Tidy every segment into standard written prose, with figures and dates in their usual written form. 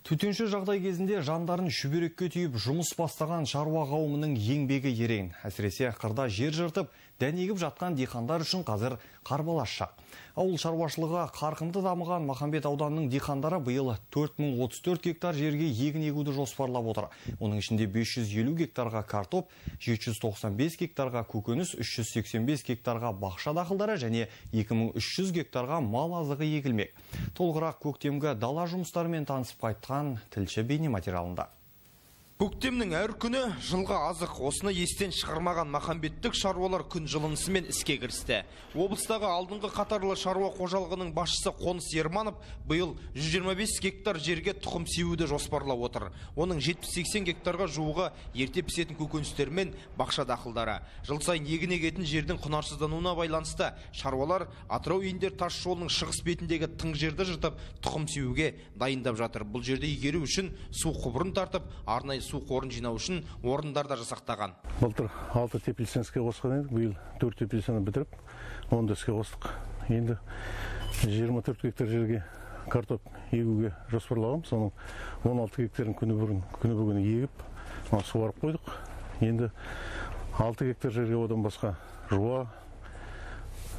Төтенше жағдай кезінде жандарын шүберекке түйіп жұмыс бастаған шаруа қауымының еңбегі ерен. Әсіресе қырда жер жыртып, дән егіп жатқан диқандар үшін қазір қарбалас шақ. Ауыл шаруашылығы қарқынды дамыған Махамбет ауданының диқандары биыл 4034 гектар жерге егін егуді жоспарлап отыр. Оның ішінде 550 гектарға картоп, 795 гектарға көкөніс, 385 гектарға бақша дақылдары және 2300 гектарға мал азығы егілмек. Толығырақ көктемгі дала жұмыстарымен танысып қайтқан тілші бейне материалында. Көктемнің әр күні жылға азық. Осыны естен шығармаған махамбеттік шаруалар күн жылынысымен іске кірісті. Облыстағы алдыңғы қатарлы шаруа қожалығының басшысы Қоныс Ерманов биыл 125 гектар жерге тұқым сеуді жоспарлап отыр. Оның 70-80 гектарға жуығы ерте пісетін көкөністер мен бақша дақылдары. Жыл сайын егін егетін жердің құнарсыздануына байланысты шаруалар Атырау-Индер тас жолының шығыс бетіндегі тың жерді жыртып тұқым сеуге дайындап жатыр. Бұл жерді игеру үшін су құбырын тартып, арнайы су қорын жинау үшін орындарда жасақтаған. Былтыр 6 тепельсен іске қосқан едік, биыл 4 тепельсені бітіріп, оны іске қостық. Енді 24 гектар жерге картоп егуге жоспарлағам. Соның 16 гектарын күні бүгін егіп, суарып қойдық. Енді 6 гектар жерге одан басқа жуа,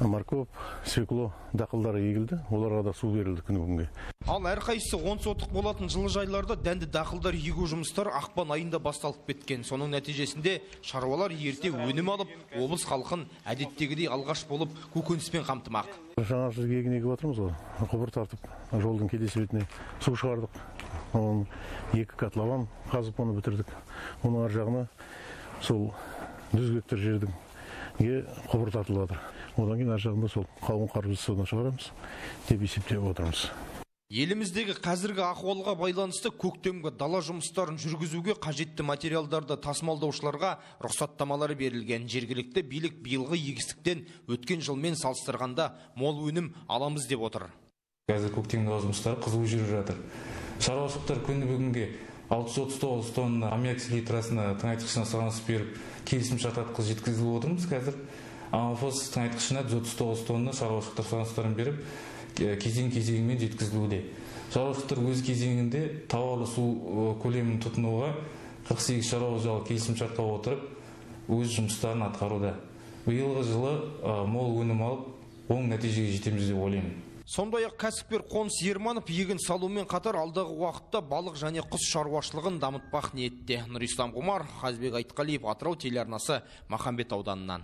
морковь, свекло дақылдары егілді. Оларға да су берілді күні бүгінге. Ал әрқайсысы 10 сотық болатын жылыжайларда дәнді дақылдар егу жұмыстары ақпан айында басталып кеткен. Соның нәтижесінде шаруалар ерте өнім алып, облыс халқын әдеттегідей алғаш болып көкөніспен қамтымақ. Жаңа жылғы егін егіп отырмыз ғой. Құбыр тартып, жолдың келесі бетіне су шығардық. Оның 2 котлован қазып оны бітірдік. Оның ар жағына сол 100 гектар жердің құбыр тартылады. Одан кейін ар жағында сол қауын қарбыз судан шығарамыз деп есептеп отырмыз. Еліміздегі қазіргі ахуалға байланысты көктемгі дала жұмыстарын жүргізуге қажетті материалдарды тасымалдаушыларға рұқсаттамалары берілген. Жергілікті билік биылғы егістіктен өткен жылмен салыстырғанда мол өнім аламыз деп отыр. Қазір көктемгі дала жұмыстары қызу жүріп жатыр. Шаруашылықтар күні бүгінге 639 тонна аммиак селитрасына тыңайтқышына сұраныс беріп, келісім шарт арқылы жеткізіліп отырмыз қазір. Аммофос тыңайтқышына 139 тонна шаруашылықтар сұраныстарын беріп, кезең-кезеңімен жеткізілуде. Шаруашылықтар өз кезеңінде тауарлы су көлемін тұтынуға 48 шаруа қожалық келісім шартқа отырып, өз жұмыстарын атқаруда. Биылғы жылы мол өнім алып, оң нәтижеге жетеміз деп ойлаймын. Сондай-ақ кәсіпкер Қоныс Ерманов егін салумен қатар алдағы уақытта балық және құс шаруашылығын дамытпақ ниетте. Нұрислам Ғұмар, Қазбек Айтқалиев, Атырау телеарнасы, Махамбет ауданынан.